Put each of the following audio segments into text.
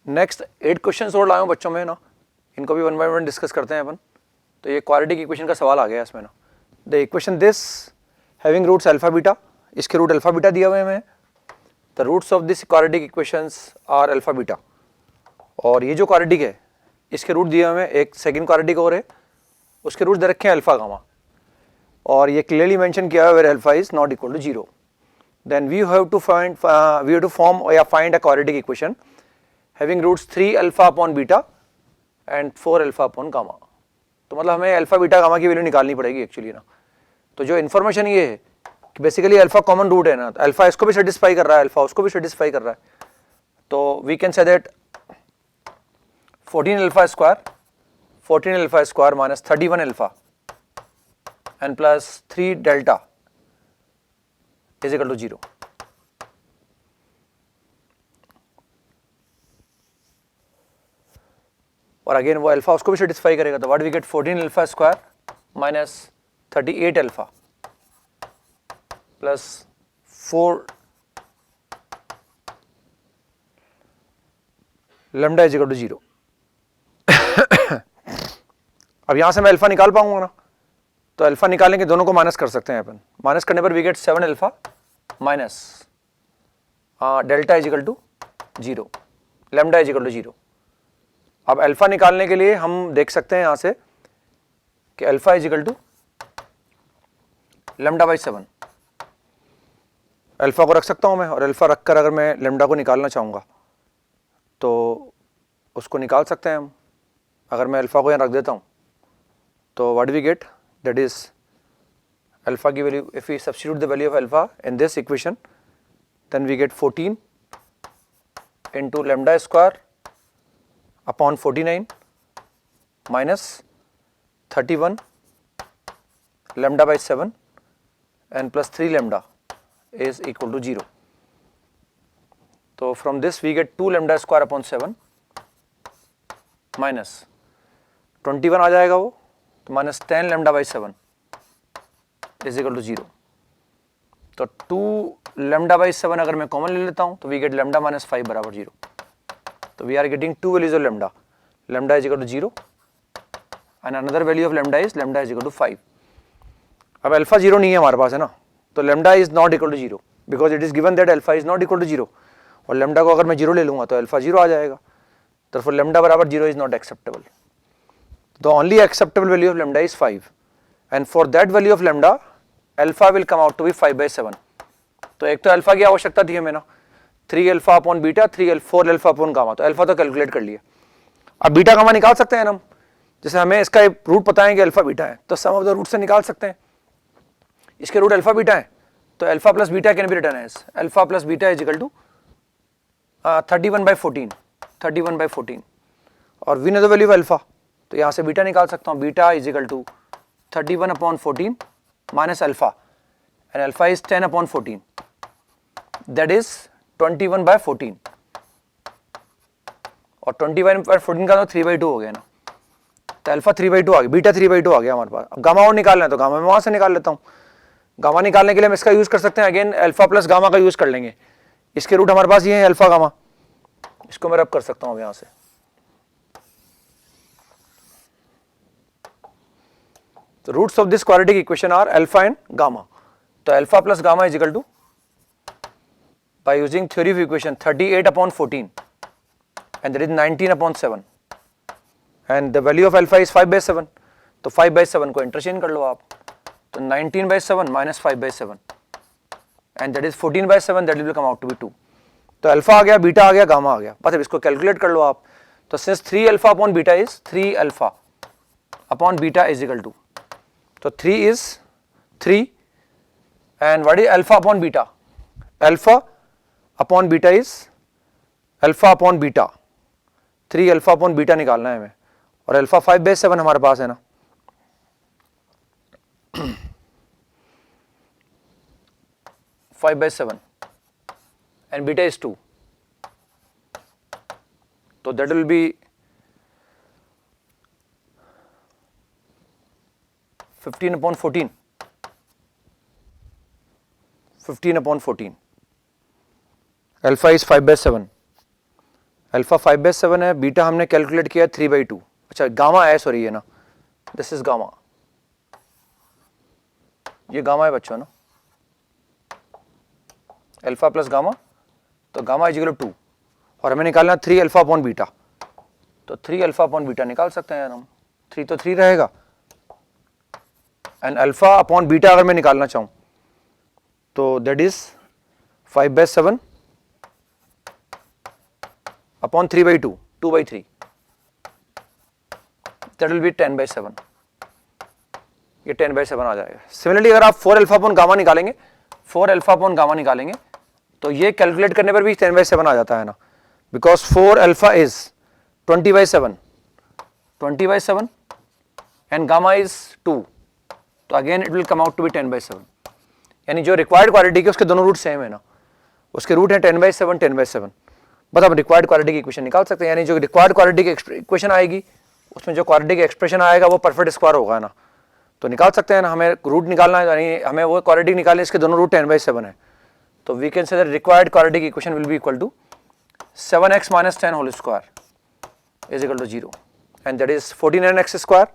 Next 8 question और लाए हूँ बच्चों में ना, इनको भी वन बाय वन डिस्कस करते हैं अपन। तो ये क्वाड्रेटिक इक्वेशन का सवाल आ गया इसमें ना। The equation this having roots alpha beta, इसके रूट अल्फा बीटा दिया हुए हैं। The roots of this quadratic equations are alpha beta, और ये जो क्वाड्रेटिक है इसके रूट दिए हुए हैं, एक सेकंड क्वाड्रेटिक और है, उसके रूट दे रखे हैं अल्फा गामा, और ये क्लियरली मेंशन किया है where alpha is not equal to 0। Then we have to form या find a quadratic equation having roots 3 alpha upon beta and 4 alpha upon gamma. तो मतलब हमें अल्फा बीटा गामा की value निकालनी पड़ेगी एक्चुअली ना। तो जो इन्फॉर्मेशन ये है कि बेसिकली अल्फा कॉमन रूट है ना, तो अल्फा इसको भी सेटिस्फाई कर रहा है, अल्फा उसको भी सेटिस्फाई कर रहा है। तो we can say that 14 alpha square minus 31 alpha and plus 3 delta is equal to 0। और अगेन वो अल्फा उसको भी सेटिस्फाई करेगा। तो what we get 14 alpha square minus 38 alpha plus 4 lambda is equal to 0। अब यहां से मैं अल्फा निकाल पाऊंगा ना, तो अल्फा निकालने के दोनों को माइनस कर सकते हैं अपन। माइनस करने पर we get 7 alpha minus delta is equal to 0, lambda is equal to 0। अब अल्फा निकालने के लिए हम देख सकते हैं यहां से कि alpha is equal to lambda by 7। Alpha को रख सकता हूं मैं, और अल्फा रखकर अगर मैं लैम्डा को निकालना चाहूंगा तो उसको निकाल सकते हैं हम। अगर मैं अल्फा को यहाँ रख देता हूँ तो what we get, that is alpha की value, if we substitute the value of alpha in this equation then we get 14 into lambda square upon 49 minus 31 lambda by 7 and plus 3 lambda is equal to 0. तो from this we get 2 lambda square upon 7 minus 21 आ जाएगा वो, तो minus 10 lambda by 7 is equal to 0. तो 2 lambda by 7 अगर मैं common ले लेता हूँ तो we get lambda minus 5 बराबर 0. तो we are getting 2 values of lambda. Lambda is equal to 0 and another value of lambda is equal to 5. अब अल्फा 0 नहीं है हमारे पास है ना, तो lambda is not equal to 0 because it is given that alpha is not equal to 0, और lambda को अगर मैं 0 ले लूंगा तो अल्फा 0 आ जाएगा। तो फिर लैम्डा बराबर 0 is not acceptable. The only acceptable value of lambda is 5 and for that value of lambda alpha will come out to be 5/7। तो एक तो अल्फा की आवश्यकता थी हमें ना, 3 alpha upon beta, 4 alpha upon gamma. तो अल्फा तो कैलकुलेट कर लिया, अब बीटा गामा निकाल सकते हैं हम। जैसे हमें इसका रूट पता है कि अल्फा बीटा है, तो सम ऑफ द रूट से निकाल सकते हैं। इसके रूट अल्फा बीटा है, तो alpha plus beta can be written as alpha plus beta is equal to 31/14 और we know the value of alpha, तो यहाँ से बीटा निकाल सकता हूँ। Beta is equal to 31/14 minus alpha, and alpha is 10/14, that is 21/14, और 21/14 का तो 3/2 हो गया ना, तो अल्फा 3/2 आ गया, बीटा 3/2 आ गया हमारे पास। अब गामा और निकालना है तो गामा मैं वहां से निकाल लेता हूँ। गामा निकालने के लिए हम इसका यूज कर सकते हैं, अगेन अल्फा प्लस गामा का यूज कर लेंगे। इसके रूट हमारे पास ये है अल्फा गामा, इसको मैं रब कर सकता हूं यहां से। तो roots of this quadratic equation are alpha and gamma. तो alpha plus gamma is equal to, by using theory of equation, 38/14 and that is 19/7 and the value of alpha is 5/7। तो 5/7 को इंटरचेंज कर लो आप, तो 19/7 minus 5/7 and that is 14/7, that will come out to be 2। तो alpha आ गया, beta आ गया, gamma आ गया, बस अब इसको कैलकुलेट कर लो आप। तो since 3 alpha upon beta is 3 alpha upon beta is equal to, तो 3 is 3 and what is alpha upon beta, alpha upon beta is alpha upon beta, 3 alpha upon beta निकालना है हमें, और अल्फा 5/7 हमारे पास है ना। 5/7 and beta is 2, so that will be 15/14, 15/14, alpha is 5/7 alpha 5/7 है, बीटा हमने कैलकुलेट किया 3/2। अच्छा गामा है, सॉरी ये ना, दिस इज गामा, ये गामा है बच्चों ना, अल्फा प्लस गामा, तो गामा इज इक्वल टू 2 और हमें निकालना 3 अल्फा अपॉन बीटा, तो 3 अल्फा अपॉन बीटा निकाल सकते हैं यार हम, 3 तो 3 रहेगा एंड अल्फा अपॉन बीटा अगर मैं निकालना चाहूं तो that is 5/7 upon 3/2, 2/3, that will B 10/7, ये 10/7 आ जाएगा। सिमिलरली अगर आप 4 अल्फा अपॉन गामा निकालेंगे, 4 अल्फा अपॉन गामा निकालेंगे तो ये कैलकुलेट करने पर भी 10/7 आ जाता है ना, because 4 alpha is 20/7, 20/7 and gamma is 2, तो again it will come out to be 10/7, यानी जो रिक्वायर्ड क्वालिटी के उसके दोनों रूट सेम है ना, उसके रूट है 10/7, 10/7, बस हम रिक्वायर्ड क्वालिटी की इक्वेशन निकाल सकते हैं, यानी जो रिक्वायर्ड क्वालिटी की इक्वेशन आएगी उसमें जो क्वालिटी का एक्सप्रेशन आएगा वो परफेक्ट स्क्वायर होगा ना, तो निकाल सकते हैं ना, हमें रूट निकालना है, यानी हमें वो क्वालिटी निकालनी है इसके दोनों रूट 10/7 है, तो we can say that required quality की equation will be equal to 7x minus 10 whole square is equal to 0 and that is 49x square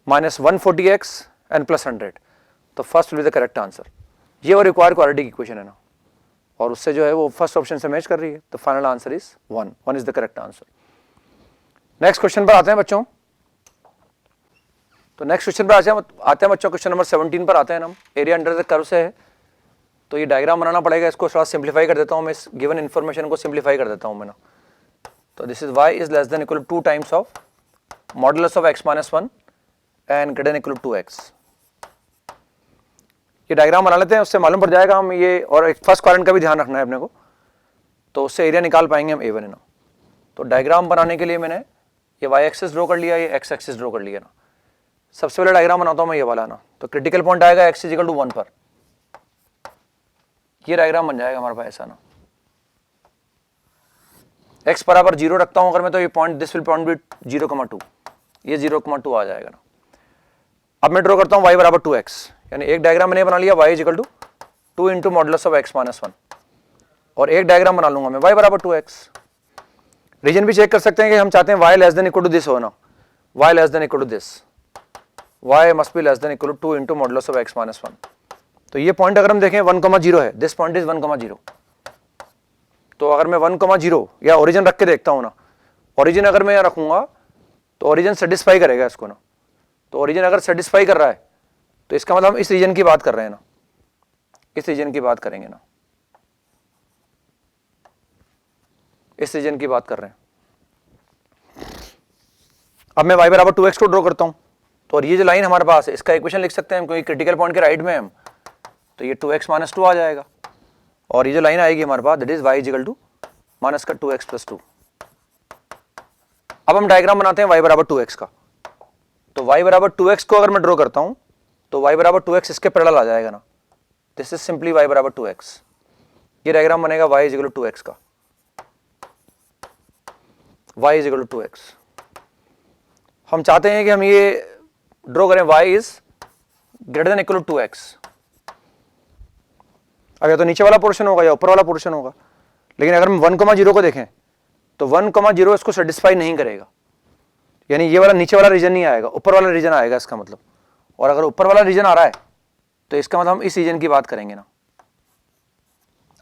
minus 140x and plus 100, तो first will be the correct answer. ये वो required quality की equation है ना, और उससे जो है वो फर्स्ट ऑप्शन से मैच कर रही है, तो final answer is 1 is the correct answer. Next question पर आते हैं बच्चों, तो नेक्स्ट क्वेश्चन पर आते हैं बच्चों, क्वेश्चन नंबर 17 पर आते हैं हम। एरिया अंडर द कर्व से है, तो ये डायग्राम बनाना पड़ेगा, इसको थोड़ा सिंप्लीफाई कर देता हूँ मैं, इस गिवन इन्फॉर्मेशन को सिंप्लीफाई कर देता हूँ मैं ना, तो this is y is less than equal to 2 times of modulus of x minus 1 and greater than equal to 2x। ये डायग्राम बना लेते हैं, उससे मालूम पड़ जाएगा हम ये, और एक फर्स्ट क्वाड्रेंट का भी ध्यान रखना है अपने को, तो उससे एरिया निकाल पाएंगे हम A1 है ना। तो डायग्राम बनाने के लिए मैंने ये y एक्सिस ड्रॉ कर लिया, ये x एक्सिस ड्रॉ कर लिया ना। सबसे पहले डायग्राम बनाता हूँ मैं ये वाला ना, तो क्रिटिकल पॉइंट आएगा x इज इक्वल टू 1 पर, ये डायग्राम बन जाएगा हमारे पास ऐसा ना, x बराबर 0 रखता हूं अगर मैं, तो ये point this will point be 0,2, ये 0,2 आ जाएगा ना। अब मैं ड्रॉ करता हूं y बराबर 2x, यानी एक डायग्राम मैंने बना लिया y is equal to 2 into modulus of x minus 1, और एक डायग्राम बना लूंगा मैं y बराबर 2x। रीजन भी चेक कर सकते हैं कि हम चाहते हैं y less than equal to this हो ना, y less than equal to this, y must be less than equal to 2 into modulus of x minus 1। तो ये पॉइंट अगर हम देखें 1,0 है, दिस पॉइंट इज 1,0, तो अगर मैं 1,0 या ओरिजिन रख के देखता हूं ना, ओरिजिन अगर मैं यहाँ रखूंगा तो ओरिजिन सेटिस्फाई करेगा इसको ना, तो ओरिजिन अगर सेटिस्फाई कर रहा है तो इसका मतलब हम इस रीजन की बात कर रहे हैं ना, इस रीजन की बात करेंगे ना, इस रीजन की बात कर रहे हैं। अब मैं y बराबर 2x को ड्रॉ करता हूं, तो और ये जो लाइन हमारे पास है इसका इक्वेशन लिख सकते हैं हम, क्योंकि क्रिटिकल पॉइंट के राइट में हम, तो ये 2x माइनस 2 आ जाएगा, और ये जो लाइन आएगी हमारे पास that is y is equal to minus का 2x प्लस 2। अब हम डायग्राम बनाते हैं y बराबर 2x का, तो y बराबर 2x को अगर मैं ड्रॉ करता हूं तो y बराबर 2x इसके पैरेलल आ जाएगा ना, दिस इज सिंपली y बराबर 2x, ये डायग्राम बनेगा y is equal to 2x का, y is equal to 2x। हम चाहते हैं कि हम ये ड्रॉ करें y is greater than equal to 2x, अगर तो नीचे वाला पोर्शन होगा या ऊपर वाला पोर्शन होगा, लेकिन अगर हम 1,0 को देखें तो 1,0 इसको सेटिस्फाई नहीं करेगा, यानी ये वाला नीचे वाला रीजन नहीं आएगा, ऊपर वाला रीजन आएगा इसका मतलब, और अगर ऊपर वाला रीजन आ रहा है तो इसका मतलब हम इस रीजन की बात करेंगे ना।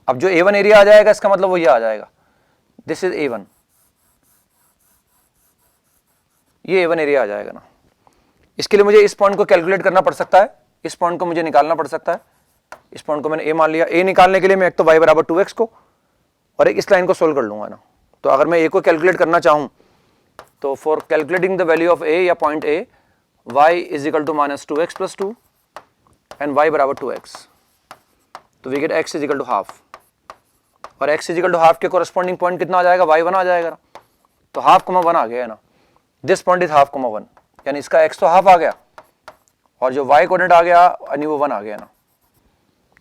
अब जो A1 एरिया आ जाएगा इसका मतलब वो ये आ जाएगा, दिस इज A1, ये A1 एरिया आ जाएगा ना। इसके लिए मुझे इस पॉइंट को कैलकुलेट करना पड़ सकता है, इस पॉइंट को मुझे निकालना पड़ सकता है, इस पॉइंट को मैंने A मान लिया। A निकालने के लिए मैं एक तो y बराबर 2x को और एक इस लाइन को सोल्व कर लूंगा ना, तो अगर मैं A को कैलकुलेट करना चाहूं तो for calculating the value of A या point A, y is equal to minus 2x plus 2 and y बराबर 2x, तो we get x is equal to half, और x is equal to half के corresponding point कितना आ जाएगा, y1 आ जाएगा ना, तो हाफ कॉमा 1 आ गया है ना, this point is half comma 1, यानी इसका x तो हाफ आ गया और जो y कोऑर्डिनेट आ गया यानी वो 1 आ गया ना।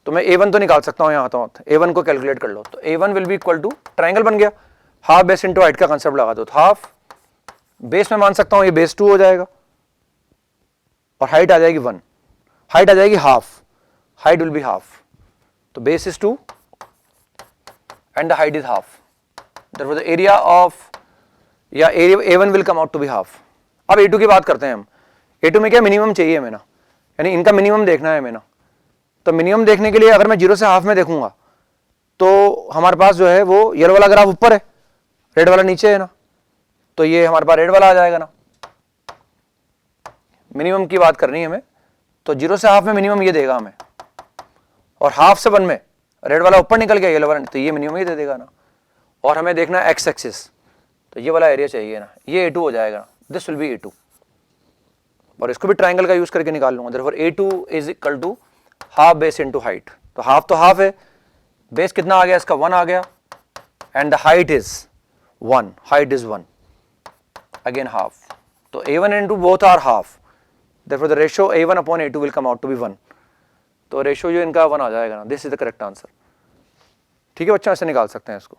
तो मैं A1 तो निकाल सकता हूं, यहाँ आता हूँ A1 को कैलकुलेट कर लो, तो A1 will be equal to, triangle बन गया, हाफ बेस इंटू हाइट का कंसेप्ट लगा दो, तो हाफ बेस में मान सकता हूं ये बेस 2 हो जाएगा और हाइट आ जाएगी 1, हाइट आ जाएगी half, height will be half, तो base is 2 and the height is half, therefore the area of या A1 will come out to be half. अब A2 की बात करते हैं हम. A2 में क्या मिनिमम चाहिए हमें ना, यानी इनका मिनिमम देखना है हमें ना. तो मिनिमम देखने के लिए अगर मैं 0 से हाफ में देखूंगा तो हमारे पास जो है वो येलो वाला ग्राफ ऊपर है, रेड वाला नीचे है ना, तो ये हमारे पास रेड वाला आ जाएगा ना. मिनिमम की बात करनी है हमें, तो 0 से हाफ में मिनिमम ये देगा हमें, और हाफ से 1 में रेड वाला ऊपर निकल गया येलो वाला, तो ये मिनिमम ये दे देगा ना. और हमें देखना है एक्स एक्सिस, तो ये वाला एरिया चाहिए ना, ये A2 हो जाएगा, दिस विल बी A2. और इसको भी ट्राइंगल का यूज करके निकाल लूंगा. Therefore A2 is equal to half base into height. तो हाफ है, बेस कितना आ गया इसका 1 आ गया, and the height is 1, height is 1, again half. तो A1 and A2 both are half, therefore the ratio A1 upon A2 will come out to be 1. तो रेशियो जो इनका 1 आ जाएगा ना, this is the correct answer. ठीक है बच्चों, ऐसे निकाल सकते हैं इसको.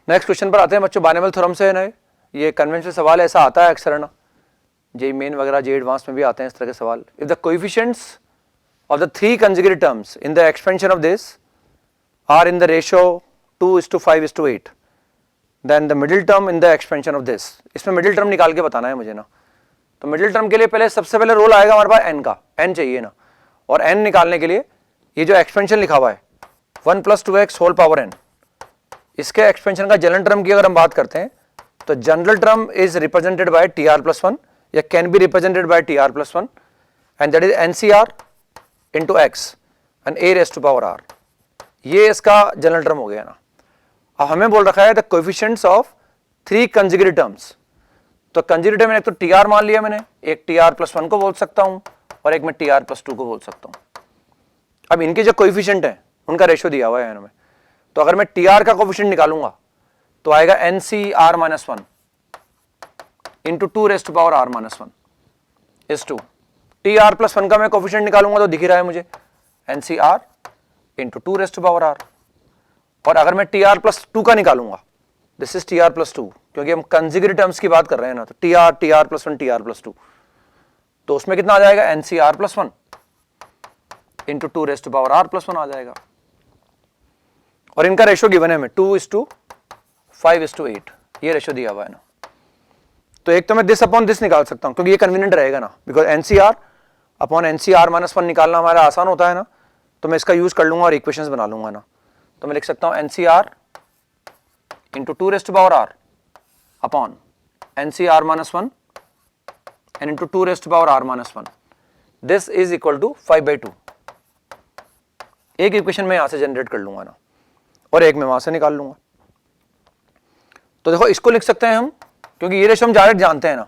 नेक्स्ट क्वेश्चन पर आते हैं बच्चों. बायनॉमियल थ्योरम से है ना, ये कन्वेंशनल सवाल ऐसा आता है अक्सर ना, जेई मेन वगैरह जेई एडवांस में भी आते हैं इस तरह के सवाल. If the coefficients of the 3 consecutive terms in the expansion of this are in the ratio 2:5:8, then the middle term in the expansion of this. इसमें मिडिल टर्म निकाल के बताना है मुझे ना. तो मिडिल टर्म के लिए पहले सबसे पहले रोल आएगा हमारे पास n का, n चाहिए ना, और n निकालने के लिए ये जो एक्सपेंशन लिखा हुआ है 1 + 2x होल पावर n, इसके एक्सपेंशन का जनरल टर्म की अगर हम बात करते हैं तो general term is represented by tr+1 या can be represented by tr+1, and that is ncr into x and a⁻r. ये इसका जनरल टर्म हो गया ना. अब हमें बोल रखा है the coefficients of 3 consecutive terms. तो कंसेक्यूटिव में एक तो tr मान लिया मैंने, एक tr+1 को बोल सकता हूं और एक मैं tr+2 को बोल सकता हूं. अब इनके जो कोएफिशिएंट है उनका रेशियो दिया हुआ है हमें. तो अगर मैं tr का कोएफिशिएंट निकालूंगा तो आएगा ncr-1 into 2⁻r-1 is 2. tr+1 का मैं कोएफिशिएंट निकालूंगा तो दिख ही रहा है मुझे, ncr इंटू 2⁻r. और अगर मैं tr+2 का निकालूंगा, दिस इज tr+2, क्योंकि हम कंसेक्यूटिव टर्म्स की बात कर रहे हैं ना, तो tr+1 tr+2, तो उसमें कितना आ जाएगा ncr+1 इंटू 2⁻r+1 आ जाएगा. और इनका रेशियो गिवन है हमें 2:5:8, ये रेशियो दिया हुआ है ना. तो एक तो मैं दिस अपॉन दिस निकाल सकता हूं क्योंकि ये कन्वीनियंट रहेगा ना, बिकॉज ncr अपॉन ncr-1 निकालना हमारा आसान होता है ना, तो मैं इसका यूज कर लूंगा और इक्वेशंस बना लूंगा ना. तो मैं लिख सकता हूं ncr into 2⁻r upon ncr-1 and into 2⁻r-1. This is equal to 5/2. एक इक्वेशन में यहां से जनरेट कर लूंगा ना, और एक मैं वहां से निकाल लूंगा. तो देखो इसको लिख सकते हैं हम, क्योंकि ये रेशियो हम डायरेक्ट जानते हैं ना,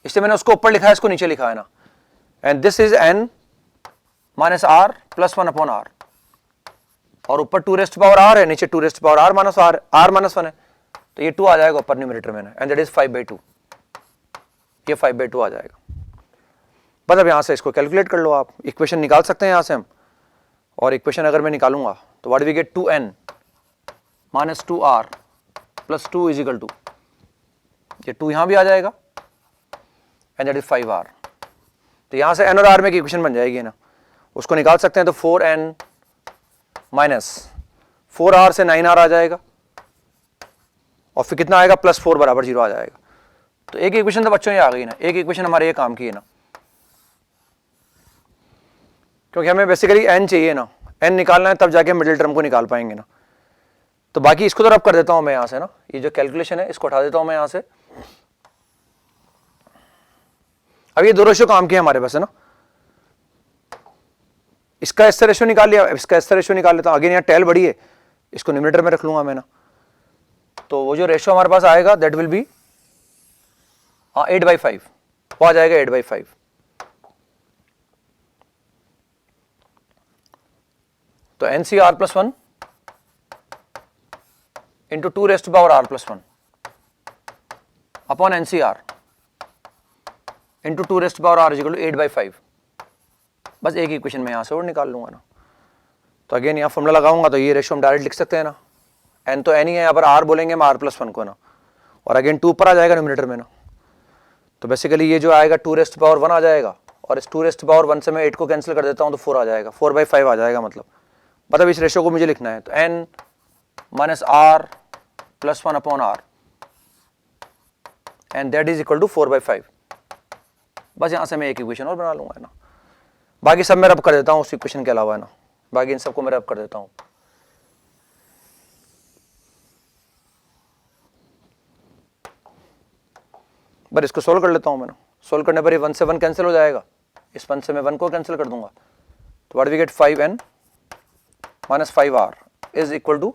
इसलिए मैंने उसको ऊपर लिखा है, इसको नीचे लिखा है ना. And this is n minus r plus 1 upon r, और ऊपर 2⁻r है, नीचे 2⁻r-1 है, तो ये 2 आ जाएगा ऊपर न्यूमरेटर में, एंड दैट इज 5/2. ये 5/2 आ जाएगा. बस अब यहां से इसको कैलकुलेट कर लो आप, इक्वेशन निकाल सकते हैं यहां से हम. और इक्वेशन अगर मैं निकालूंगा तो what we get 2n minus 2r plus 2 is equal to, ये 2 यहां भी आ जाएगा, एंड दैट इज 5r. तो यहां से n और r में एक इक्वेशन बन जाएगी ना, उसको निकाल सकते हैं. तो 4n माइनस 4r से 9r आ जाएगा, और फिर कितना आएगा प्लस 4 बराबर 0 आ जाएगा. तो एक इक्वेशन तो बच्चों ये आ गई ना, एक इक्वेशन हमारे ये काम की है ना, क्योंकि हमें बेसिकली n चाहिए ना, n निकालना है तब जाके मिडिल टर्म को निकाल पाएंगे ना. तो बाकी इसको तो रब कर देता हूं मैं यहां से ना, ये जो कैलकुलेशन है इसको उठा देता हूं मैं यहां से. अब ये दो रेशियो काम किए हमारे पास है ना, इसका एस रेशियो निकाल लिया, इसका एस रेशियो निकाल लेता हूं. अगेन यहाँ टेल बड़ी है, इसको न्यूमरेटर में रख लूंगा मैं ना. तो वो जो रेशियो हमारे पास आएगा दैट विल बी 8/5, वो आ जाएगा 8/5. तो ncr+1 into 2⁻r+1 upon ncr into 2⁻r is equal to 8/5. बस एक इक्वेशन में यहां से और निकाल लूंगा ना. तो अगेन यहाँ फॉर्मूला लगाऊंगा तो ये रेशियो हम डायरेक्ट लिख सकते हैं ना, n तो n ही है, यहाँ पर r बोलेंगे हम r+1 को ना, और अगेन 2 पर आ जाएगा न्यूमरेटर में ना. तो बेसिकली ये जो आएगा 2⁻1 आ जाएगा, और इस 2⁻1 से मैं 8 को कैंसिल कर देता हूँ तो 4 आ जाएगा, 4/5 आ जाएगा. मतलब इस रेशियो को मुझे लिखना है. तो n minus r plus 1 upon r and that is equal to 4/5। बस यहां से मैं एक इक्वेशन और बना लूंगा, है ना। बाकी सब मैं रब कर देता हूं उस इक्वेशन के अलावा, है ना। बाकी इन सबको मैं रब कर देता हूं। बस इसको सोल्व कर लेता हूं मैं। सोल्व करने पर ये 1 से 1 कैंसिल हो जाएगा, इस 1 से मैं 1 को कैंसिल कर दूंगा। तो what we get 5n minus 5r is equal to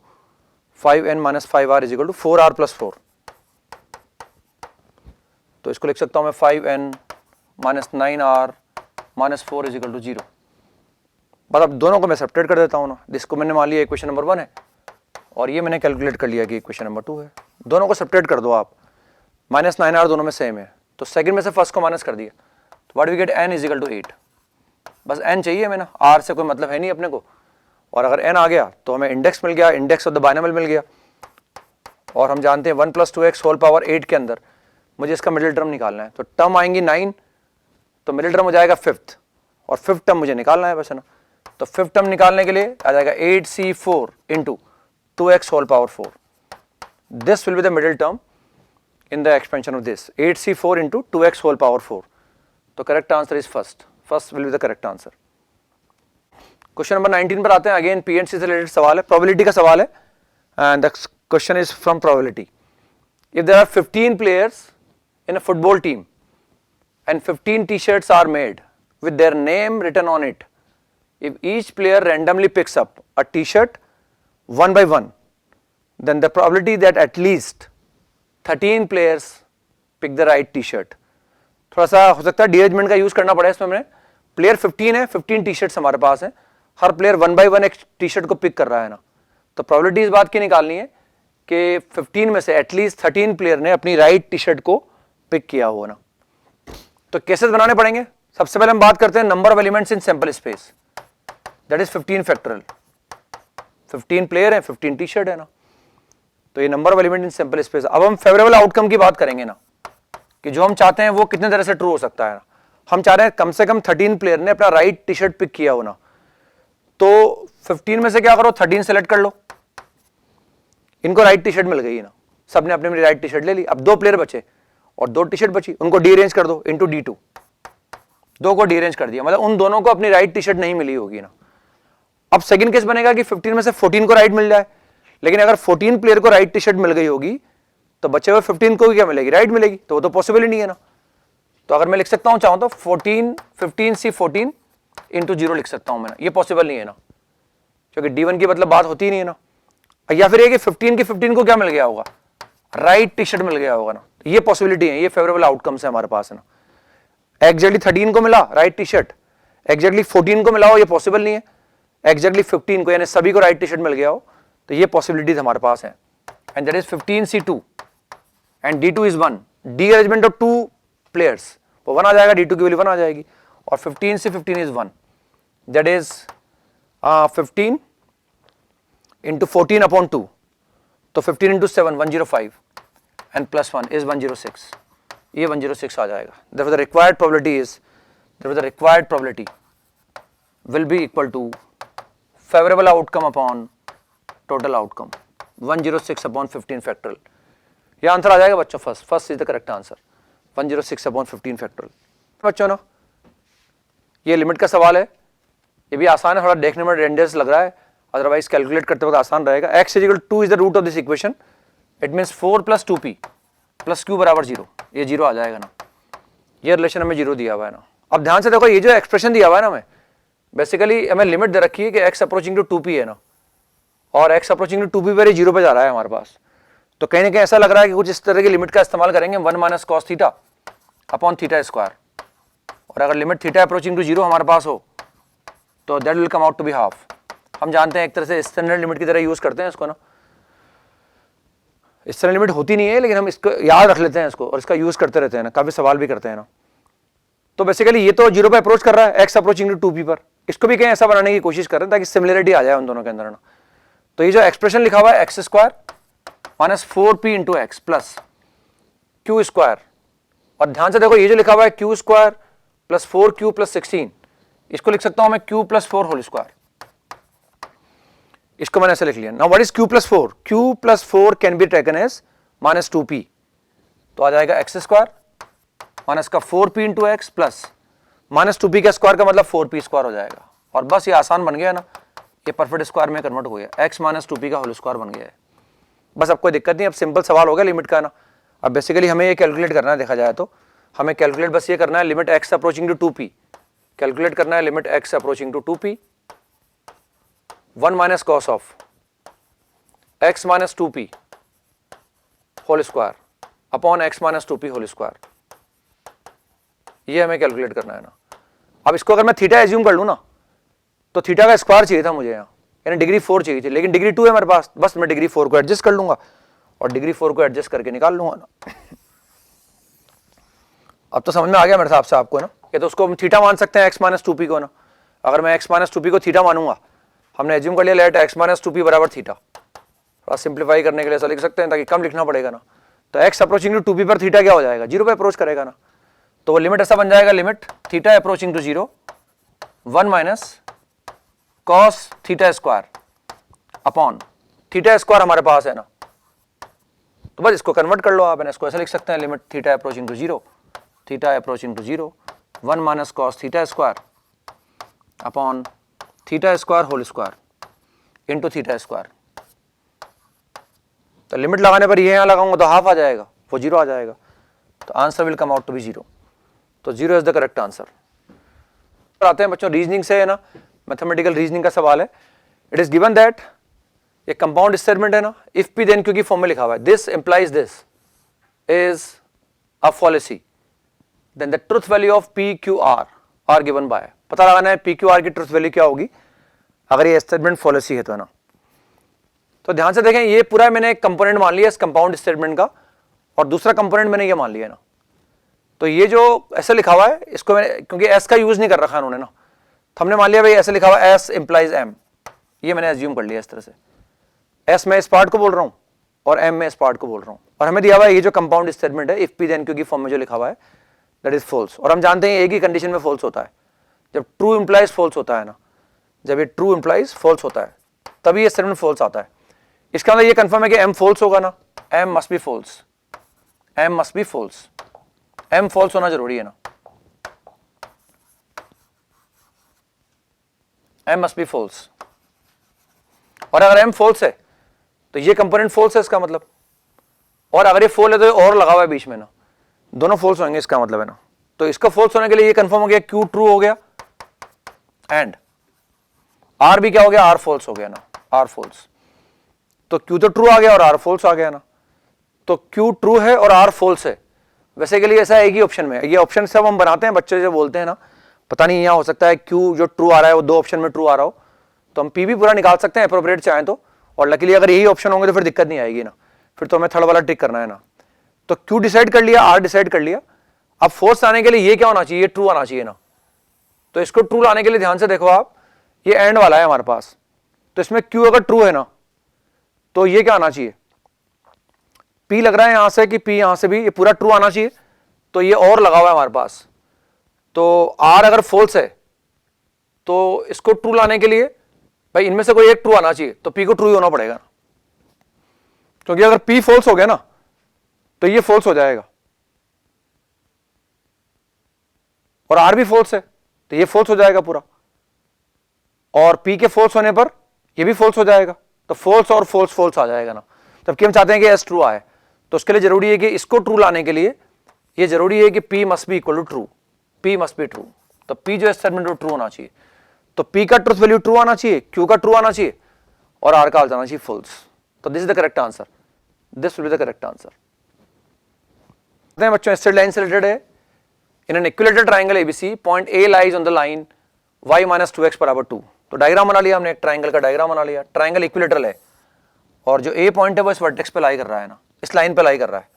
5n minus 5r is equal to 4r plus 4। तो इसको लिख सकता हूं मैं 5n minus 9r minus 4 is equal to 0। बस अब दोनों को मैं सब्ट्रैक्ट कर देता हूं ना। जिसको मैंने मान लिया इक्वेशन नंबर 1 है और ये मैंने कैलकुलेट कर लिया कि इक्वेशन नंबर 2 है। दोनों को सब्ट्रैक्ट कर दो आप। माइनस 9r दोनों में सेम है, तो सेकंड में से फर्स्ट को माइनस कर दिया। तो what we get n is equal to 8। बस n चाहिए हमें ना, r से कोई मतलब है नहीं अपने को। और अगर n आ गया तो हमें इंडेक्स मिल गया, इंडेक्स ऑफ द बाइनोमियल मिल गया। और हम जानते हैं 1 + 2x होल पावर 8 के अंदर मुझे इसका मिडिल टर्म निकालना है। तो टर्म आएंगी 9, तो मिडिल टर्म हो जाएगा 5th, और 5th टर्म मुझे निकालना है बस, है ना। तो 5th टर्म निकालने के लिए आ जाएगा 8c4 into 2x whole power 4। This will be the middle term in the expansion of this 8c4 into 2x whole power 4. तो correct answer is first will be the correct answer. Question number 19 पर आते हैं। Again PNC से related सवाल है, probability का सवाल है, and the question is from probability. If there are 15 players in a football team and 15 T-shirts are made with their name written on it, if each player randomly picks up a t-shirt one by one, then the probability that at least 13 players pick the right t-shirt। थोड़ा सा हो सकता है डीअरेंजमेंट का use करना पड़े इसमें। हमने प्लेयर 15 है, 15 टी-शर्ट्स हमारे पास है, हर प्लेयर 1 by 1 एक टी-शर्ट को पिक कर रहा है ना। तो प्रोबेबिलिटी इस बात की निकालनी है कि 15 में से एटलीस्ट 13 प्लेयर ने अपनी राइट टी-शर्ट को पिक किया हो ना। तो केसेस बनाने पड़ेंगे। सबसे पहले हम बात करते हैं number of elements in sample space, that is 15 factorial. 15 player है, 15 टी-शर्ट है ना, तो ये number of element in sample space. अब हम फेवरेबल आउटकम की बात करेंगे ना, कि जो हम चाहते हैं वो कितने तरह से ट्रू हो सकता है ना। हम चाह रहे हैं कम से कम 13 प्लेयर ने अपना राइट टी-शर्ट पिक किया हो ना। तो 15 में से क्या करो, 13 सेलेक्ट कर लो, इनको राइट टी-शर्ट मिल गई ना, सबने अपनी अपनी राइट टी-शर्ट ले ली। अब 2 प्लेयर बचे और 2 टी-शर्ट बची, उनको डीअरेंज कर दो इंटू D2। 2 को डीअरेंज कर दिया, मतलब उन दोनों को अपनी राइट टी-शर्ट नहीं मिली होगी ना। अब सेकंड केस बनेगा कि 15 में से 14 को राइट मिल जाए, लेकिन अगर 14 प्लेयर को राइट टी-शर्ट मिल गई होगी तो बचे हुए 15 को क्या मिलेगी, राइट मिलेगी। तो वो तो पॉसिबल ही नहीं है ना। तो अगर मैं लिख सकता हूं चाहूं तो 15c14 इंटू 0 लिख सकता हूं मैं, ये पॉसिबल नहीं है ना, क्योंकि D1 की मतलब बात होती ही नहीं है ना। या फिर ये कि 15 के 15 को क्या मिल गया होगा, राइट टी-शर्ट मिल गया होगा ना। ये पॉसिबिलिटी है, ये फेवरेबल आउटकम्स है हमारे पास, है ना। एग्जैक्टली 13 को मिला राइट टी-शर्ट, एग्जैक्टली 14 को मिला हो, ये पॉसिबल नहीं है। एग्जैक्टली 15 को, यानी सभी को राइट टी-शर्ट मिल गया हो, तो ये पॉसिबिलिटीज हमारे पास है। And that is 15c2 and D2 is 1। D arrangement of 2 players, वो 1 आ जाएगा, D2 की वैल्यू 1 आ जाएगी। और 15c15 is 1, that is 15 into 14 upon 2, तो 15 इंटू 7 105 एंड प्लस 1 इज 106, ये 106 आ जाएगा। therefore the required probability is, therefore the required probability will be equal to favorable outcome upon total outcome 106 upon 15 factorial। ये answer आ जाएगा बच्चों, first is the correct answer, 106 upon 15 factorial. बच्चों ना ये limit का सवाल है, ये भी आसान है, थोड़ा देखने में रेंडर्स लग रहा है, अदरवाइज कैलकुलेट करते वक्त आसान रहेगा। x is equal to 2 is the root of this equation, it means 4 + 2p + q बराबर 0, ये 0 आ जाएगा ना। ये रिलेशन हमें 0 दिया हुआ है ना। अब ध्यान से देखो, ये जो एक्सप्रेशन दिया हुआ है ना हमें, बेसिकली हमें लिमिट दे रखी है कि x अप्रोचिंग टू 2p है ना, और x अप्रोचिंग टू 2p पर 0 पे जा रहा है हमारे पास। तो कहीं ना कहीं ऐसा लग रहा है कि कुछ इस तरह की लिमिट का इस्तेमाल करेंगे, 1 - cos theta upon theta square. और अगर लिमिट थीटा अप्रोचिंग टू 0 हमारे पास हो तो that will come out to be half. हम जानते हैं एक तरह से स्टैंडर्ड लिमिट की तरह यूज करते हैं इसको ना। स्टैंडर्ड लिमिट होती नहीं है, लेकिन हम इसको याद रख लेते हैं इसको, और इसका यूज करते रहते हैं ना, काफी सवाल भी करते हैं ना। तो बेसिकली ये तो 0 पे अप्रोच कर रहा है, x अप्रोचिंग टू 2p पर, इसको भी कहीं ऐसा बनाने की कोशिश कर रहे हैं ताकि सिमिलरिटी आ जाए उन दोनों के अंदर ना। तो ये जो एक्सप्रेशन लिखा हुआ है x² minus 4p into x plus q², और ध्यान से देखो ये जो लिखा हुआ है q² प्लस 4q प्लस 16, इसको लिख सकता हूं मैं q + 4 होल स्क्वायर। इसको मैंने ऐसे लिख लिया। Now what is q plus 4? q plus 4 can be taken as minus 2p, तो आ जाएगा एक्स स्क्वायर माइनस का 4p into x plus minus 2p का स्क्वायर का मतलब 4p स्क्वायर हो जाएगा। और बस ये आसान बन गया ना, ये परफेक्ट स्क्वायर में कन्वर्ट हो गया, x माइनस 2p का होल स्क्वायर बन गया है। बस अब कोई दिक्कत नहीं, अब सिंपल सवाल हो गया लिमिट का ना। अब बेसिकली हमें ये कैलकुलेट करना है, देखा जाए तो हमें कैलकुलेट बस ये करना है limit x approaching to 2p, calculate करना है limit x approaching to 2p 1 minus cos of x minus 2p whole square upon x minus 2p whole square, ये हमें कैलकुलेट करना है ना। अब इसको अगर मैं थीटा एज्यूम कर लूँ ना, तो थीटा का स्क्वायर चाहिए था मुझे यहाँ, यानी डिग्री 4 चाहिए थी, लेकिन डिग्री 2 है हमारे पास, बस मैं डिग्री 4 को एडजस्ट कर लूंगा और डिग्री 4 को एडजस्ट करके निकाल लूंगा ना। अब तो समझ में आ गया मेरे हिसाब से आपको ना, ये तो उसको हम थीटा मान सकते हैं x माइनस 2p को ना। अगर मैं x माइनस 2p को थीटा मानूंगा, हमने एज्यूम कर लिया लेट x माइनस 2p बराबर थीटा, थोड़ा सिंप्लीफाई करने के लिए ऐसा लिख सकते हैं ताकि कम लिखना पड़ेगा ना। तो x अप्रोचिंग टू 2p पर थीटा क्या हो जाएगा, 0 पे अप्रोच करेगा ना, तो वो लिमिट ऐसा बन जाएगा limit theta approaching to 0 1 minus cos theta square upon theta square हमारे पास है ना, तो बस इसको कन्वर्ट कर लो आप, इसको ऐसे लिख सकते हैं limit theta approaching to 0 theta approaching to 0 1 minus cos theta square upon theta square whole square into theta square. तो लिमिट लगाने पर ये यहाँ लगाऊंगा तो हाफ आ जाएगा, वो 0 आ जाएगा, तो answer will come out to be 0। तो 0 इज द करेक्ट आंसर। आते हैं बच्चों रीजनिंग से है ना, मैथमेटिकल रीजनिंग का सवाल है। इट इज गिवन दैट ये कंपाउंड स्टेटमेंट है ना, इफ पी देन क्योंकि फॉर्म में लिखा हुआ है this implies this is a fallacy then the truth value of p q r are given by, पता लगाना है पी क्यू आर की ट्रुथ वैल्यू क्या होगी अगर ये स्टेटमेंट फॉलिसी है तो, है ना। तो ध्यान से देखें, ये पूरा मैंने एक कंपोनेंट मान लिया इस कंपाउंड स्टेटमेंट का, और दूसरा कंपोनेंट मैंने ये मान लिया ना। तो ये जो ऐसे लिखा हुआ है इसको मैंने, क्योंकि एस का यूज नहीं कर रखा उन्होंने ना, तो हमने मान लिया भाई ऐसे लिखा हुआ एस इंप्लाइज एम, ये मैंने एज्यूम कर लिया इस तरह से, एस मैं इस पार्ट को बोल रहा हूं और एम मैं इस पार्ट को बोल रहा हूं, और हमें दिया हुआ है ये जो कंपाउंड स्टेटमेंट है इफ पी देन क्योंकि फॉर्म में जो लिखा हुआ है दैट इज फॉल्स, और हम जानते हैं एक ही कंडीशन में फॉल्स होता है, जब ट्रू इंप्लाइज फॉल्स होता है ना, जब ये ट्रू इंप्लाइज फॉल्स होता है तभी ये स्टेटमेंट फॉल्स आता है। इसका मतलब ये कंफर्म है कि एम फॉल्स होगा ना, M must be false, M must be false, M false होना जरूरी है ना, एम मस्ट बी फॉल्स। और अगर एम फॉल्स है तो ये कंपोनेंट फॉल्स है इसका मतलब, और अगर ये फॉल है तो ये और लगा हुआ है बीच में ना, दोनों फॉल्स होंगे इसका मतलब है ना। तो इसका फॉल्स होने के लिए ये कंफर्म हो गया क्यू ट्रू हो गया एंड आर भी क्या हो गया, आर फॉल्स हो गया ना, आर फॉल्स। तो क्यू तो ट्रू आ गया और आर फॉल्स आ गया ना, तो क्यू ट्रू है और आर फॉल्स है। वैसे के लिए ऐसा एक ही ऑप्शन में, ये ऑप्शन सब हम बनाते हैं, बच्चे जो बोलते हैं ना पता नहीं यहाँ हो सकता है क्यू जो ट्रू आ रहा है वो दो ऑप्शन में ट्रू आ रहा हो, तो हम पी भी पूरा निकाल सकते हैं एप्रोप्रिएट चाहें तो, और लकीली अगर यही ऑप्शन होंगे तो फिर दिक्कत नहीं आएगी ना, फिर तो हमें थर्ड वाला टिक करना है ना। तो क्यू डिसाइड कर लिया, आर डिसाइड कर लिया, अब फोर्स आने के लिए ये क्या होना चाहिए, ट्रू आना चाहिए ना। तो इसको ट्रू लाने के लिए ध्यान से देखो आप, ये एंड वाला है हमारे पास, तो इसमें क्यू अगर ट्रू है ना तो ये क्या आना चाहिए, पी लग रहा है यहां से कि पी यहां से भी ये पूरा ट्रू आना चाहिए, तो ये और लगा हुआ है हमारे पास। तो आर अगर फॉल्स है तो इसको ट्रू लाने के लिए भाई इनमें से कोई एक ट्रू आना चाहिए, तो पी को ट्रू ही होना पड़ेगा, क्योंकि अगर पी फॉल्स हो गया ना तो ये फॉल्स हो जाएगा, और आर भी फॉल्स है तो ये फॉल्स हो जाएगा पूरा, और पी के फॉल्स होने पर ये भी फॉल्स हो जाएगा, तो फॉल्स और फॉल्स फॉल्स आ जाएगा ना। जबकि हम चाहते हैं कि एस ट्रू आए, तो उसके लिए जरूरी है कि इसको ट्रू लाने के लिए ये जरूरी है कि P must be equal to true, P must be true, तो पी जो स्टेटमेंट वो ट्रू होना चाहिए, तो पी का ट्रूथ वैल्यू ट्रू आना चाहिए, क्यू का ट्रू आना चाहिए, और आर का आ जाना चाहिए फॉल्स। तो this is the correct answer, this will be the correct answer. बच्चों स्ट्रेट लाइन से रिलेटेड है, in an equilateral triangle ABC point A lies on the line y minus 2x बराबर 2। तो डायग्राम बना लिया हमने, एक ट्राइंगल का डायग्राम बना लिया, ट्राइंगल इक्विलेटरल है और जो ए पॉइंट है वो इस वर्टेक्स पे लाई कर रहा है ना, इस लाइन पे लाई कर रहा है।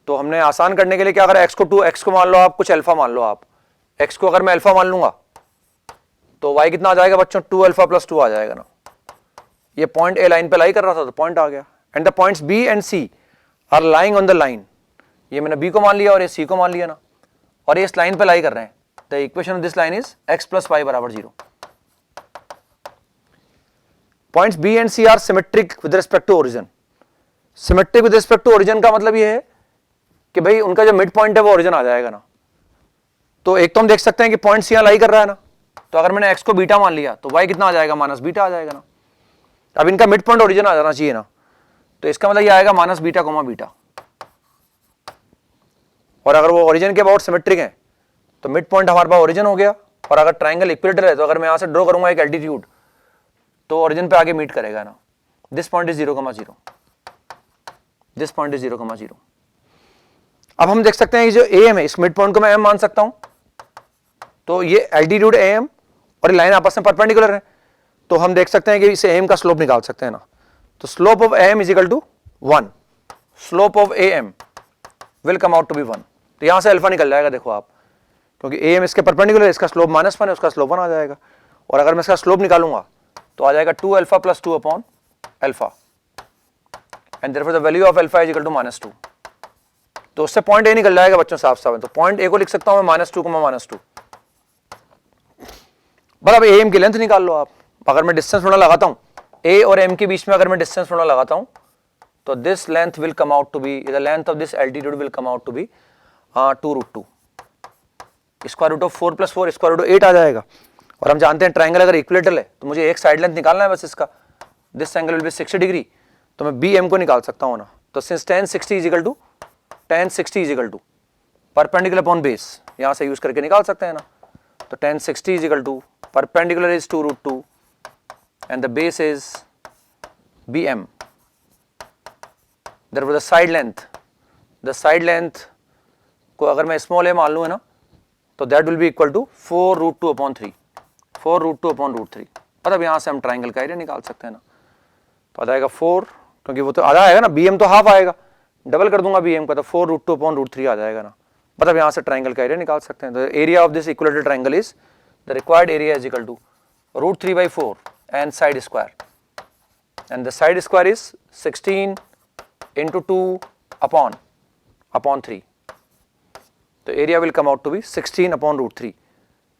तो हमने आसान करने के लिए क्या करा, x को 2x को मान लो आप, कुछ अल्फा मान लो आप, x को अगर मैं अल्फा मान लूंगा तो y कितना आ जाएगा बच्चों, 2 अल्फा प्लस 2 आ जाएगा ना। ये पॉइंट ए लाइन पे लाई कर रहा था तो पॉइंट आ गया, and the points B and C are lying on the line, ये मैंने बी को मान लिया और ये सी को मान लिया ना, और ये इस लाइन पे लाई कर रहे हैं। The equation of this line is x plus y बराबर 0। Points B and C are symmetric with respect to origin. Symmetric with respect to origin का मतलब ये है कि भाई उनका जो मिड पॉइंट है वो ओरिजिन आ जाएगा ना। तो एक तो हम देख सकते हैं कि पॉइंट सी यहां लाई कर रहा है ना, तो अगर मैंने एक्स को बीटा मान लिया तो वाई कितना आ जाएगा, माइनस बीटा आ जाएगा ना। अब इनका मिड पॉइंट ओरिजिन आ जाना चाहिए ना, तो इसका मतलब ये आएगा माइनस बीटा कोमा बीटा। और अगर वो ओरिजिन के अबाउट सिमेट्रिक है तो मिड पॉइंट हमारे पास ओरिजिन हो गया। और अगर ट्राइंगल इक्विलेटरल है तो अगर मैं यहां से ड्रॉ करूंगा एक एल्टीट्यूड तो ओरिजिन पे आगे मीट करेगा ना। This point is 0,0, this point is 0,0। अब हम देख सकते हैं कि जो AM है इस मिड पॉइंट को मैं M मान सकता हूं, तो ये एल्टीट्यूड AM और ये लाइन आपस में परपेंडिकुलर है, तो हम देख सकते हैं कि इसे AM का स्लोप निकाल सकते हैं ना। तो slope of AM is equal to 1, slope of AM will come out to be 1। तो यहां से अल्फा निकल जाएगा, देखो आप, क्योंकि AM इसके परपेंडिकुलर है, इसका स्लोप -1 है, उसका स्लोप 1 आ जाएगा। और अगर मैं इसका स्लोप निकालूंगा तो आ जाएगा 2 alpha plus 2 upon alpha, and therefore the value of alpha is equal to -2। तो उससे पॉइंट A निकल जाएगा बच्चों, साफ साफ है। तो पॉइंट A को लिख सकता हूं मैं -2, -2। बस अब AM की लेंथ निकाल लो आप। अगर मैं डिस्टेंस थोड़ा लगाता हूं A और M के बीच में, अगर मैं डिस्टेंस थोड़ा लगाता हूं तो this length will come out to be, the length of this altitude will come out to be 2√2। Square root of 4 + 4 square root 8 आ जाएगा। और हम जानते हैं ट्राइंगल अगर इक्विलेटरल है तो मुझे एक साइड लेंथ निकालना है बस इसका। This angle will be 60 degree, तो मैं BM को निकाल सकता हूं ना। तो since tan 60 is equal to perpendicular upon base, यहां से यूज करके निकाल सकते हैं ना। तो tan 60 is equal to perpendicular is 2√2 and the base is BM। Therefore the side length को अगर मैं स्मॉल a मान लूँ है ना, तो that will be equal to 4√2 upon 3, 4√2 upon √3। मतलब यहाँ से हम ट्राइंगल का एरिया निकाल सकते हैं ना। तो आ जाएगा 4, क्योंकि वो तो आधा आएगा ना, BM तो हाफ आएगा, डबल कर दूंगा BM का, तो 4√2 अपॉन √3 आ जाएगा ना। मतलब यहाँ से ट्राइंगल का एरिया निकाल सकते हैं। तो area of this equilateral triangle is the required area is equal to √3/4 and side square, and the side square is 16 into 2 upon 3. तो area will come out to be 16 upon √3.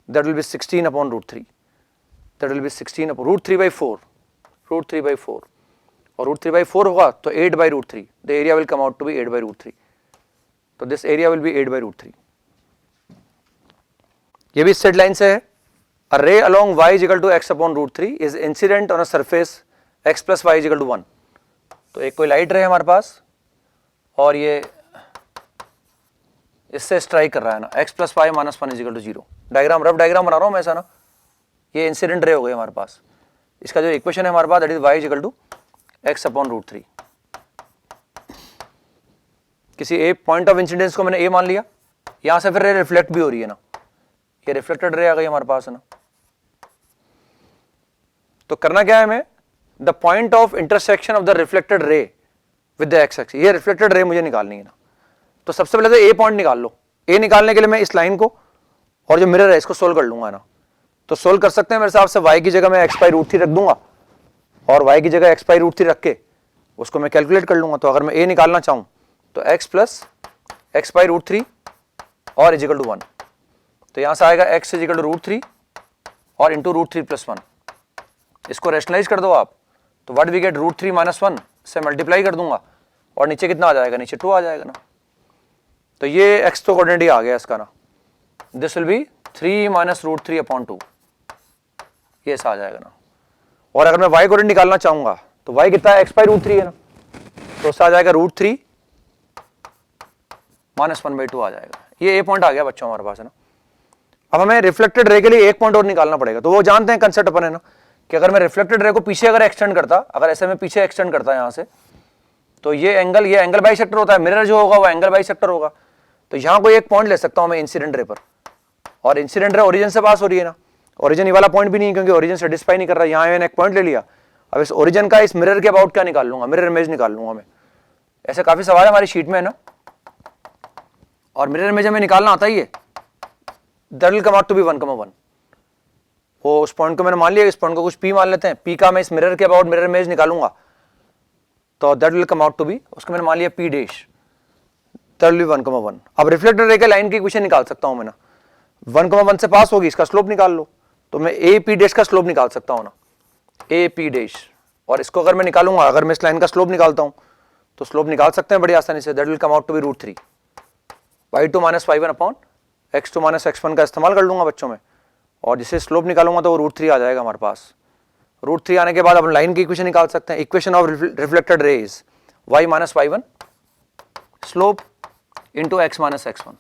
That will be 16 upon √3. That will be 16 upon √3/4. √3/4 और √3/4 होगा तो 8/√3. The area will come out to be 8/√3. तो this area will be 8/√3. ये भी straight line से है। A ray along y is equal to x upon √3 is incident on a surface x plus y is equal to 1. तो एक कोई light रे है हमारे पास और ये इससे स्ट्राइक कर रहा है ना, x + y - 1 is equal to 0। Diagram, rough diagram बना रहा हूं मैं ऐसा ना। ये इंसिडेंट रे हो गई हमारे पास। इसका जो इक्वेशन है हमारे पास that is y is equal to x upon √3। किसी ए पॉइंट ऑफ इंसिडेंस को मैंने A मान लिया, यहां से फिर रे रिफ्लेक्ट भी हो रही है ना, ये रिफ्लेक्टेड रे आ गई हमारे पास है ना। तो करना क्या है हमें, the point of intersection of the reflected ray with the x axis, ये रिफ्लेक्टेड रे मुझे निकालनी है ना। तो सबसे पहले तो ए पॉइंट निकाल लो। ए निकालने के लिए मैं इस लाइन को और जो मिरर है इसको सोल्व कर लूंगा ना। तो सोल्व कर सकते हैं मेरे हिसाब से, y की जगह मैं x/√3 रख दूंगा और y की जगह x/√3 रख के उसको मैं कैलकुलेट कर लूंगा। तो अगर मैं a निकालना चाहूं तो x + x/√3 और इज इक्वल टू 1। तो यहां से आएगा x इज इक्वल टू √3 और इंटू √3 + 1। इसको रेशनलाइज कर दो आप, तो व्हाट वी गेट, √3 - 1 से मल्टीप्लाई कर दूंगा और नीचे कितना आ जाएगा, नीचे 2 आ जाएगा ना। तो ये x तो कोऑर्डिनेट आ गया इसका ना, दिस विल बी 3 - √3 अपॉन 2, ये ऐसा आ जाएगा ना। और अगर मैं y कोऑर्डिनेट निकालना चाहूंगा तो y कितना है, x/√3 है ना, तो उससे आ जाएगा √3 - 1/2 आ जाएगा। ये a पॉइंट आ गया बच्चों हमारे पास है ना। अब हमें रिफ्लेक्टेड रे के लिए एक पॉइंट और निकालना पड़ेगा। तो वो जानते हैं कंसेप्ट अपन है ना, कि अगर मैं रिफ्लेक्टेड रे को पीछे अगर एक्सटेंड करता, अगर ऐसे में पीछे एक्सटेंड करता यहां से, तो ये एंगल बाइसेक्टर होता है। मिरर जो होगा वो एंगल बाइसेक्टर होगा। तो यहां कोई एक पॉइंट ले सकता हूं मैं इंसिडेंट रे पर, और इंसिडेंट रे ओरिजिन से पास हो रही है ना। ओरिजिन ये वाला पॉइंट भी नहीं, क्योंकि ओरिजिन सेटिस्फाई नहीं कर रहा। यहां मैंने एक पॉइंट ले लिया, अब इस ओरिजिन का इस मिरर के अबाउट क्या निकाल लूंगा, मिरर इमेज निकाल लूंगा मैं। ऐसे काफी सवाल है हमारी शीट में है ना, और मिरर इमेज हमें निकालना आता ही है। That will come out to be 1,1। वो उस पॉइंट को मैंने मान लिया, इस पॉइंट को कुछ P मान लेते हैं, P का मैं इस मिरर के अबाउट मिरर इमेज निकालूंगा तो that will come out to be, उसको मैंने मान लिया P', दैट विल बी 1,1। अब रिफ्लेक्टेड रे के लाइन की इक्वेशन निकाल सकता हूं मैं ना, 1,1 से पास होगी, इसका स्लोप निकाल लो। तो मैं AP' का स्लोप निकाल सकता हूं ना, AP', और इसको अगर मैं निकालूंगा, अगर मैं इस लाइन का स्लोप निकालता हूँ तो स्लोप निकाल सकते हैं बड़ी आसानी से, that will come out to be √3 y2 minus y1 upon x2 minus x1 का इस्तेमाल कर लूंगा बच्चों में, और जिसे स्लोप निकालूंगा तो वो √3 आ जाएगा हमारे पास। √3 आने के बाद अपन लाइन की इक्वेशन निकाल सकते हैं, equation of reflected raise y minus y1 slope into x minus x1।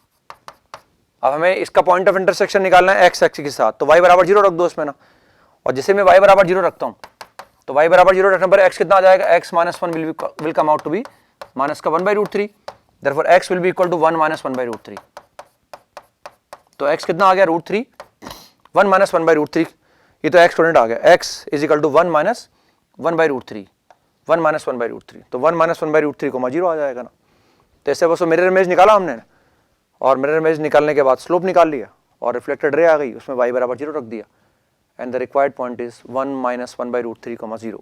अब हमें इसका पॉइंट ऑफ इंटरसेक्शन निकालना है x एक्सिस के साथ, तो y बराबर 0 रख दो इसमें ना, और जिसे मैं y बराबर 0 रखता हूँ तो y बराबर 0 रखने पर x कितना आ जाएगा, x minus 1 will come out to be minus का 1/√3, therefore x will be equal to 1 minus 1/√3। तो x कितना आ गया √3, 1 माइनस 1/√3, ये तो x स्टूडेंट आ गया, x is equal to 1 minus 1/√3, 1 minus 1/√3, तो 1 माइनस 1/√3 को 0 आ जाएगा ना। तो ऐसे बस मिरर इमेज निकाला हमने, और मिरर इमेज निकालने के बाद स्लोप निकाल लिया और रिफ्लेक्टेड रे आ गई, उसमें y बराबर 0 रख दिया, and the required point is 1 minus 1/√3, 0।